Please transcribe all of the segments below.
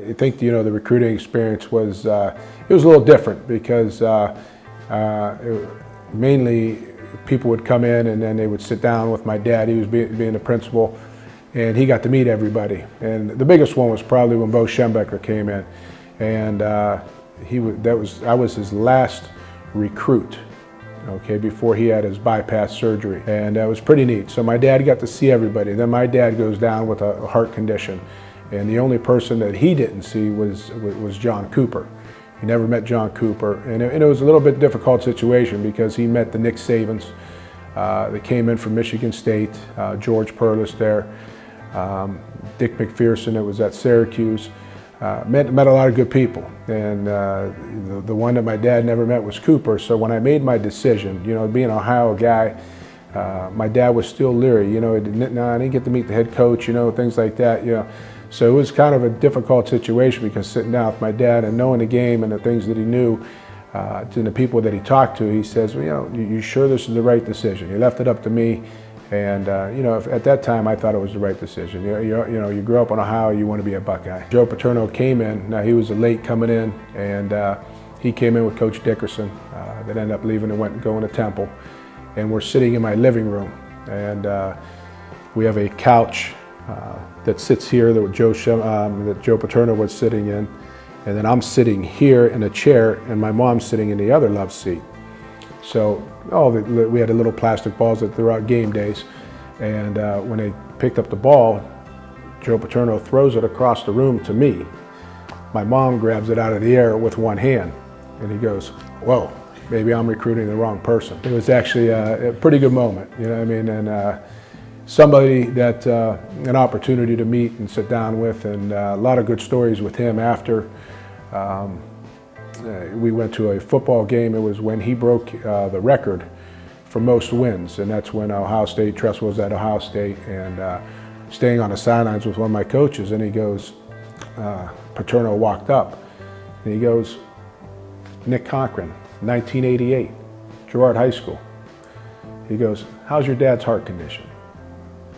I think, the recruiting experience was, it was a little different because mainly people would come in and then they would sit down with my dad. He was being the principal, and he got to meet everybody. And the biggest one was probably when Bo Schembecker came in, and I was his last recruit, okay, before he had his bypass surgery, and that was pretty neat. So my dad got to see everybody. Then my dad goes down with a heart condition, and the only person that he didn't see was John Cooper. He never met John Cooper, and it was a little bit difficult situation because he met the Nick Savans that came in from Michigan State, George Perlis there, Dick McPherson that was at Syracuse. Met a lot of good people, and the one that my dad never met was Cooper. So when I made my decision, being an Ohio guy, my dad was still leery. I didn't get to meet the head coach, things like that. So it was kind of a difficult situation because sitting down with my dad and knowing the game and the things that he knew, to the people that he talked to, he says, well, you sure this is the right decision? He left it up to me. And at that time, I thought it was the right decision. You grow up in Ohio, you want to be a Buckeye. Joe Paterno came in. Now he was late coming in, and he came in with Coach Dickerson. That ended up leaving and going to Temple. And we're sitting in my living room, and we have a couch that sits here that Joe Paterno was sitting in, and then I'm sitting here in a chair, and my mom's sitting in the other love seat. So we had the little plastic balls that throughout game days, and when they picked up the ball, Joe Paterno throws it across the room to me. My mom grabs it out of the air with one hand, and he goes, "Whoa, maybe I'm recruiting the wrong person." It was actually a pretty good moment, and somebody that an opportunity to meet and sit down with, and a lot of good stories with him after. We went to a football game. It was when he broke the record for most wins, and that's when Ohio State, Tress was at Ohio State, and staying on the sidelines with one of my coaches, and he goes, Paterno walked up, and he goes, "Nick Cochran, 1988, Girard High School." He goes, "How's your dad's heart condition?"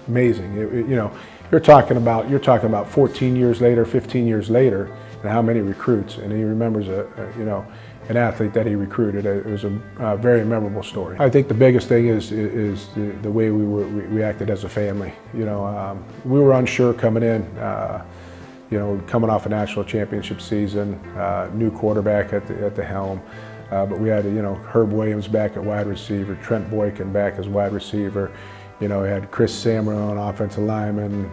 Amazing. You're talking about 14 years later, 15 years later, and how many recruits, and he remembers an athlete that he recruited. It was a very memorable story. I think the biggest thing is the way we reacted as a family. We were unsure coming in, coming off a national championship season, new quarterback at the helm, but we had Herb Williams back at wide receiver, Trent Boykin back as wide receiver. We had Chris Samro on offensive lineman,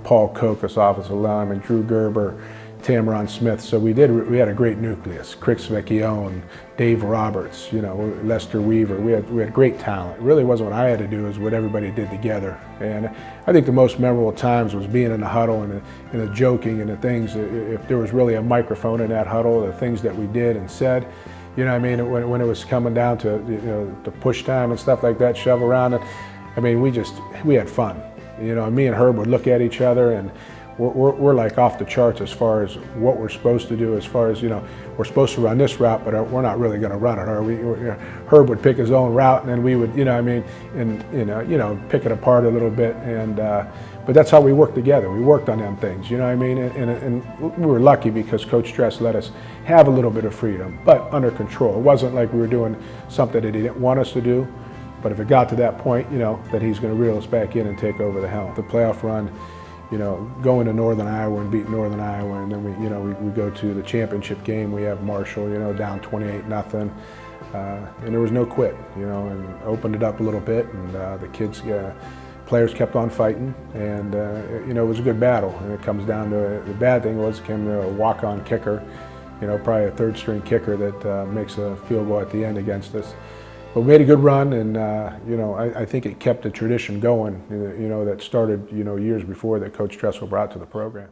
Paul Kokas offensive lineman, Drew Gerber, Tamaron Smith. So we had a great nucleus. Chris Vecchione, Dave Roberts, Lester Weaver. We had great talent. It really wasn't what I had to do, it was what everybody did together. And I think the most memorable times was being in the huddle and the joking and the things. If there was really a microphone in that huddle, the things that we did and said. When it was coming down to the push time and stuff like that, shove around it. We had fun. Me and Herb would look at each other, and we're like off the charts as far as what we're supposed to do. As far as we're supposed to run this route, but we're not really going to run it. Or Herb would pick his own route, and then we would, pick it apart a little bit. And but that's how we worked together. We worked on them things. And we were lucky because Coach Tress let us have a little bit of freedom, but under control. It wasn't like we were doing something that he didn't want us to do. But if it got to that point, that he's going to reel us back in and take over the helm. The playoff run, going to Northern Iowa and beat Northern Iowa, and then we go to the championship game. We have Marshall, down 28-0, and there was no quit, and opened it up a little bit, and the kids, players kept on fighting, and it was a good battle. And it comes down to the bad thing was it came to a walk-on kicker, probably a third-string kicker that makes a field goal at the end against us. But we made a good run, and I think it kept the tradition going, that started years before that Coach Tressel brought to the program.